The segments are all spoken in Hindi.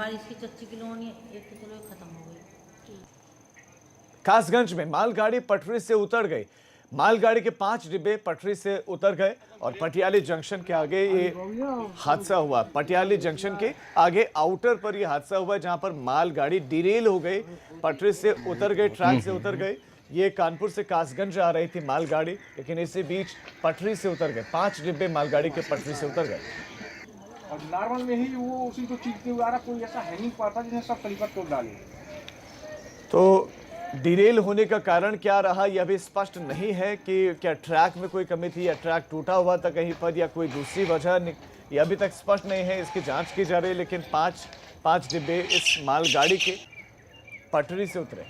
यार इसकी चच्ची किलोनी एक तो चलो ये खत्म हो गई। कासगंज में मालगाड़ी पटरी से उतर गई। मालगाड़ी के 5 डिब्बे पटरी से उतर गए और पटियाली जंक्शन के आगे ये हादसा हुआ। पटियाली जंक्शन के आगे आउटर पर ये हादसा हुआ जहां पर मालगाड़ी डिरेल हो गई, पटरी से उतर गई, ट्रैक से उतर गई। ये कानपुर से कासगंज आ रही थी मालगाड़ी, लेकिन इसी बीच पटरी से उतर गए। 5 डिब्बे मालगाड़ी के पटरी से उतर गए। और नॉर्मल में ही वो उसी को चीखते हुए आ रहा, कोई ऐसा है नहीं पाता जिसने सब स्लीपर तोड़ डाले। तो डिरेल होने का कारण क्या रहा यह भी स्पष्ट नहीं है कि क्या ट्रैक में कोई कमी थी या ट्रैक टूटा हुआ था कहीं पर या कोई दूसरी वजह, यह अभी तक स्पष्ट नहीं है। इसकी जांच की जा रही है, लेकिन पांच डिब्बे इस मालगाड़ी के पटरी से उतरे।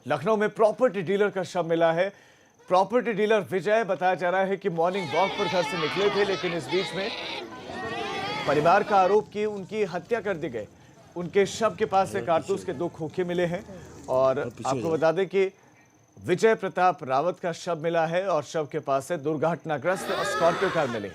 लखनऊ में प्रॉपर्टी डीलर का शव मिला है। प्रॉपर्टी डीलर विजय बताया जा रहा है कि मॉर्निंग वॉक पर घर से निकले थे, लेकिन इस बीच में परिवार का आरोप कि उनकी हत्या कर दी गई। उनके शव के पास से कारतूस के 2 खोखे मिले हैं और आपको बता दें कि विजय प्रताप रावत का शव मिला है और शव के पास से दुर्घटनाग्रस्त स्कॉर्पियो कार मिली।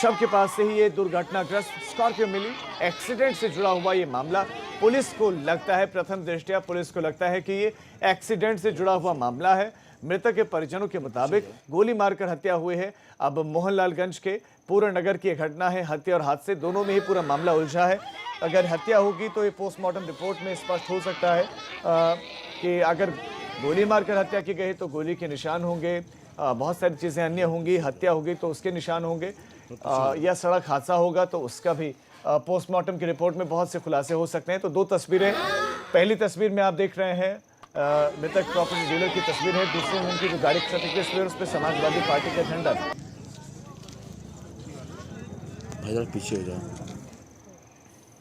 शव के पास से ही ये दुर्घटनाग्रस्त स्कॉर्पियो मिली। एक्सीडेंट से जुड़ा हुआ ये मामला पुलिस को लगता है, प्रथम दृष्टया पुलिस को लगता है कि ये एक्सीडेंट से जुड़ा हुआ मामला है। मृतक के परिजनों के मुताबिक गोली मारकर हत्या हुई है। अब मोहनलालगंज के पूर्ण नगर की घटना है। हत्या और हादसे दोनों में ही पूरा मामला उलझा है। अगर हत्या होगी तो ये पोस्टमार्टम रिपोर्ट में स्पष्ट हो सकता है कि अगर गोली मारकर हत्या की गई तो गोली के निशान होंगे, बहुत सारी चीज़ें अन्य होंगी। हत्या होगी तो उसके निशान होंगे, या सड़क हादसा होगा तो उसका भी पोस्टमार्टम की रिपोर्ट में बहुत से खुलासे हो सकते हैं। तो 2 तस्वीरें, पहली तस्वीर में आप देख रहे हैं मृतक प्रॉपर्टी डीलर की तस्वीर है। दूसरी में उनकी जो गाड़ी की तस्वीर उस पर समाजवादी पार्टी का झंडा था। पीछे हो जाओ,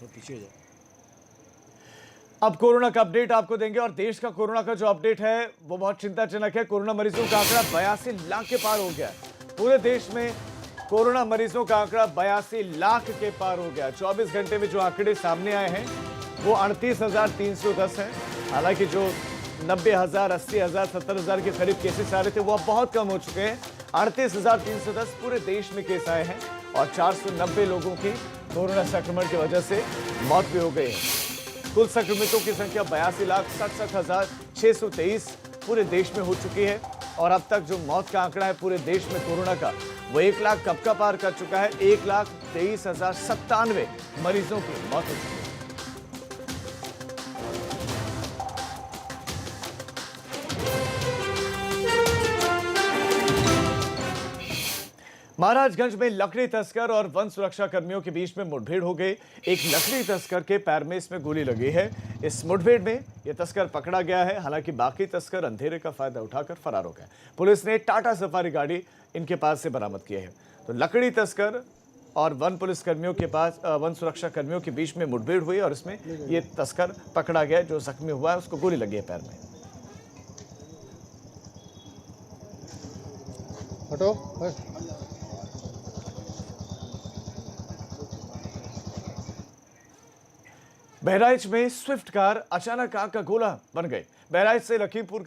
पीछे हो जाओ। अब कोरोना का अपडेट आपको देंगे और देश का कोरोना का जो अपडेट है वो बहुत चिंताजनक है। कोरोना मरीजों का आंकड़ा 82 लाख के पार हो गया। पूरे देश में कोरोना मरीजों का आंकड़ा 82 लाख के पार हो गया। 24 घंटे में जो आंकड़े सामने आए हैं वो 38,310 हैं। हालांकि जो 90,000, 80,000, 70,000 के करीब केसेस आ रहे थे वो अब बहुत कम हो चुके हैं। 38,310 पूरे देश में केस आए हैं और 490 लोगों की कोरोना संक्रमण की वजह से मौत भी हो गई है। कुल संक्रमितों की संख्या 82,67,623 पूरे देश में हो चुकी है और अब तक जो मौत का आंकड़ा है पूरे देश में कोरोना का वो 1 लाख कब का पार कर चुका है। 1,23,097 मरीजों की मौत हो चुकी है। महाराजगंज में लकड़ी तस्कर और वन सुरक्षा कर्मियों के बीच में मुठभेड़ हो गई। एक लकड़ी तस्कर के पैर में इसमें गोली लगी है। इस मुठभेड़ में यह तस्कर पकड़ा गया है। हालांकि बाकी तस्कर अंधेरे का फायदा उठाकर फरार हो गए। पुलिस ने टाटा सफारी गाड़ी इनके पास से बरामद की है। तो लकड़ी तस्कर और वन पुलिस कर्मियों के पास वन सुरक्षा कर्मियों के बीच में मुठभेड़ हुई और इसमें ये तस्कर पकड़ा गया। जो जख्मी हुआ है उसको गोली लगी है पैर में। हटो। बहराइच में स्विफ्ट कार अचानक आग का गोला बन गई। बहराइच से लखीमपुर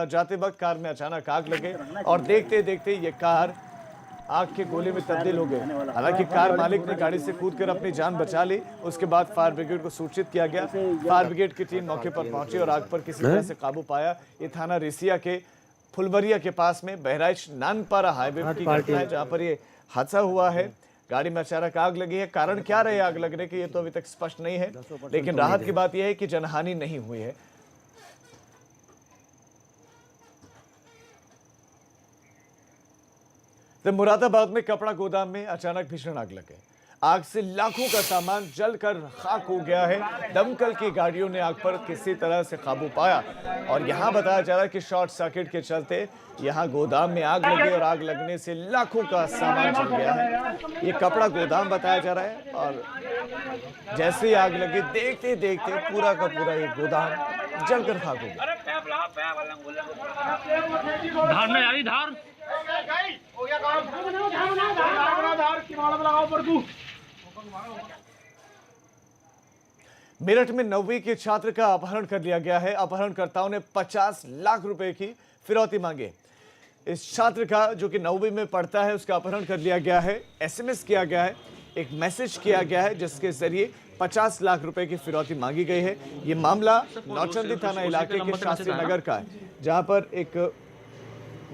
जाते वक्त कार में अचानक आग लगे और देखते देखते ये कार आग के गोले में तब्दील हो गई। हालांकि कार मालिक ने गाड़ी से कूदकर अपनी जान बचा ली। उसके बाद फायर ब्रिगेड को सूचित किया गया। फायर ब्रिगेड की टीम मौके पर पहुंची और आग पर किसी तरह से काबू पाया। ये थाना रिसिया के फुलवरिया के पास में बहराइच नानपारा हाईवे की घटना है जहां पर ये हादसा हुआ है। गाड़ी में अचानक आग लगी है। कारण क्या रहे आग लगने के ये तो अभी तक स्पष्ट नहीं है, लेकिन राहत की बात यह है कि जनहानि नहीं हुई है। तो मुरादाबाद में कपड़ा गोदाम में अचानक भीषण आग लग गई। आग से लाखों का सामान जलकर खाक हो गया है। दमकल की गाड़ियों ने आग पर किसी तरह से काबू पाया और यहां बताया जा रहा है कि शॉर्ट सर्किट के चलते यहां गोदाम में आग लगी और आग लगने से लाखों का सामान जल गया है। ये कपड़ा गोदाम बताया जा रहा है और जैसे ही आग लगी देखते देखते पूरा का पूरा ये गोदाम जलकर खाक हो गया। मेरठ में 9वीं के छात्र का अपहरण कर लिया गया है। अपहरणकर्ताओं ने 50 लाख रुपए की फिरौती मांगी। इस छात्र का जो कि 9वीं में पढ़ता है उसका अपहरण कर लिया गया है। एसएमएस किया गया है एक मैसेज किया गया है जिसके जरिए 50 लाख रुपए की फिरौती मांगी गई है। ये मामला नौचंदी थाना इलाके के शास्त्री नगर का है, जहां पर एक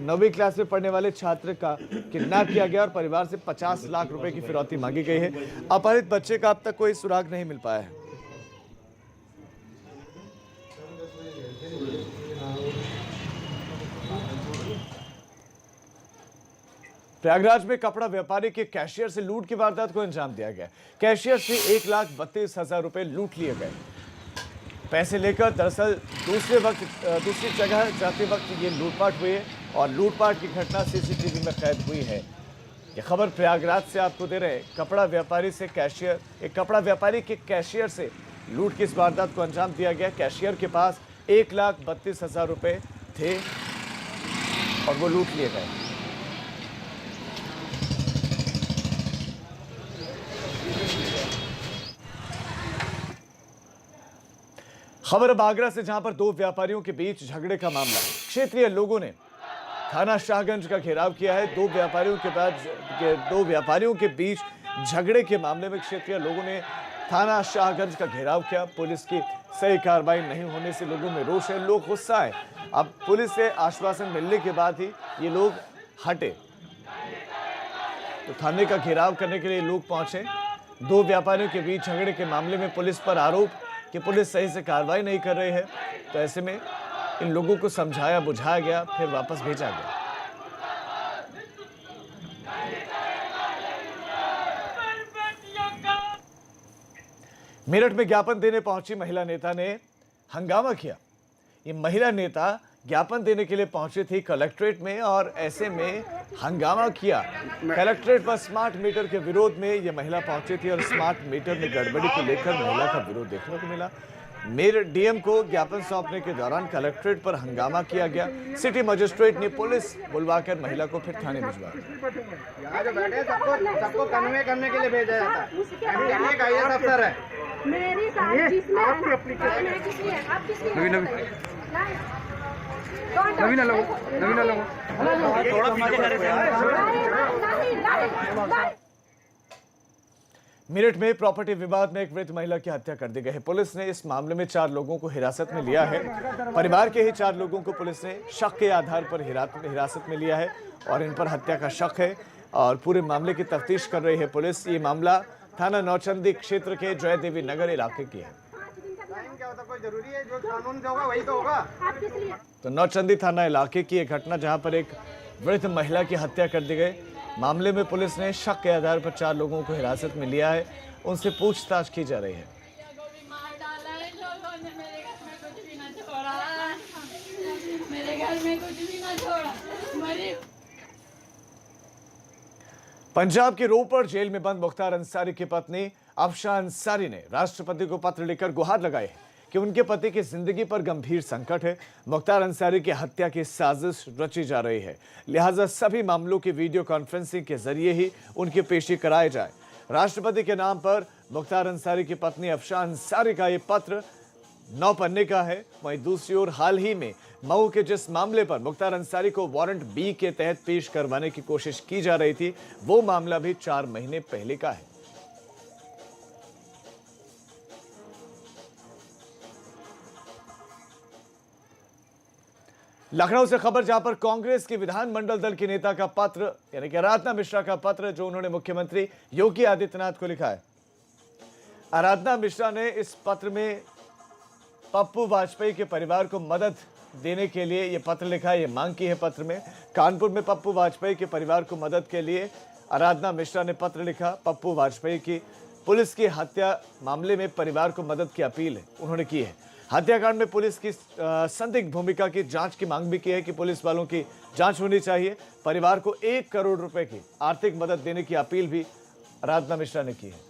9वीं क्लास में पढ़ने वाले छात्र का किडनैप किया गया और परिवार से 50 लाख रुपए की फिरौती मांगी गई है। अपहरित बच्चे का अब तक कोई सुराग नहीं मिल पाया है। प्रयागराज में कपड़ा व्यापारी के कैशियर से लूट की वारदात को अंजाम दिया गया। कैशियर से 1,32,000 रुपए लूट लिए गए। पैसे लेकर दरअसल दूसरी जगह जाते वक्त ये लूटपाट हुई है और लूटपाट की घटना सीसीटीवी में कैद हुई है। ये खबर प्रयागराज से आपको दे रहे। एक कपड़ा व्यापारी के कैशियर से लूट की इस वारदात को अंजाम दिया गया। कैशियर के पास 1,32,000 रुपए थे और वो लूट लिए गए। खबर अब आगरा से, जहां पर दो व्यापारियों के बीच झगड़े का मामला है। क्षेत्रीय लोगों ने थाना शाहगंज का घेराव किया है। दो व्यापारियों के बीच झगड़े के मामले में क्षेत्रीय लोगों ने थाना शाहगंज का घेराव किया। पुलिस की सही कार्रवाई नहीं होने से लोगों में रोष है, लोग गुस्सा है। अब पुलिस से आश्वासन मिलने के बाद ही ये लोग हटे, तो थाने का घेराव करने के लिए लोग पहुंचे। दो व्यापारियों के बीच झगड़े के मामले में पुलिस पर आरोप कि पुलिस सही से कार्रवाई नहीं कर रही है, तो ऐसे में इन लोगों को समझाया बुझाया गया, फिर वापस भेजा गया। मेरठ में ज्ञापन देने पहुंची महिला नेता ने हंगामा किया। ये महिला नेता ज्ञापन देने के लिए पहुंची थी कलेक्ट्रेट में और ऐसे में हंगामा किया। कलेक्ट्रेट पर स्मार्ट मीटर के विरोध में ये महिला पहुंची थी और स्मार्ट मीटर में गड़बड़ी को लेकर महिला का विरोध देखने को मिला। मेरठ डीएम को ज्ञापन सौंपने के दौरान कलेक्ट्रेट पर हंगामा किया गया। सिटी मजिस्ट्रेट ने पुलिस बुलवाकर महिला को फिर थाने भिजवा दिया। जो बैठे सबको कन्वे करने के लिए भेजा जाता है। का ये दफ्तर है। मेरी कार जिसमें आप किसलिए नवीन लोगो मेरठ में प्रॉपर्टी विवाद में एक वृद्ध महिला की हत्या कर दी गई है। पुलिस ने इस मामले में 4 लोगों को हिरासत में लिया है। परिवार के ही 4 लोगों को पुलिस ने शक के आधार पर हिरासत में लिया है और इन पर हत्या का शक है और पूरे मामले की तफ्तीश कर रही है पुलिस। ये मामला थाना नौचंदी क्षेत्र के जयदेवी नगर इलाके की है। कोई जरूरी है, जो कानून होगा वही तो होगा। तो नौचंदी थाना इलाके की एक घटना, जहां पर एक वृद्ध महिला की हत्या कर दी गई। मामले में पुलिस ने शक के आधार पर 4 लोगों को हिरासत में लिया है, उनसे पूछताछ की जा रही है। मेरे घर में कुछ भी ना छोड़ा। पंजाब के रोपड़ जेल में बंद मुख्तार अंसारी की पत्नी अफशान अंसारी ने राष्ट्रपति को पत्र लिखकर गुहार लगाई है कि उनके पति की जिंदगी पर गंभीर संकट है। मुख्तार अंसारी की हत्या की साजिश रची जा रही है, लिहाजा सभी मामलों की वीडियो कॉन्फ्रेंसिंग के जरिए ही उनकी पेशी कराई जाए। राष्ट्रपति के नाम पर मुख्तार अंसारी की पत्नी अफशान अंसारी का ये पत्र 9 पन्ने का है। वहीं दूसरी ओर हाल ही में मऊ के जिस मामले पर मुख्तार अंसारी को वारंट बी के तहत पेश करवाने की कोशिश की जा रही थी, वो मामला भी 4 महीने पहले का है। लखनऊ से खबर, जहां पर कांग्रेस के विधानमंडल दल के नेता का पत्र, यानी कि आराधना मिश्रा का पत्र, जो उन्होंने मुख्यमंत्री योगी आदित्यनाथ को लिखा है। आराधना मिश्रा ने इस पत्र में पप्पू वाजपेयी के परिवार को मदद देने के लिए यह पत्र लिखा है। ये मांग की है पत्र में। कानपुर में पप्पू वाजपेयी के परिवार को मदद के लिए आराधना मिश्रा ने पत्र लिखा। पप्पू वाजपेयी की पुलिस की हत्या मामले में परिवार को मदद की अपील उन्होंने की है। हत्याकांड में पुलिस की संदिग्ध भूमिका की जांच की मांग भी की है कि पुलिस वालों की जांच होनी चाहिए। परिवार को 1 करोड़ रुपए की आर्थिक मदद देने की अपील भी आराधना मिश्रा ने की है।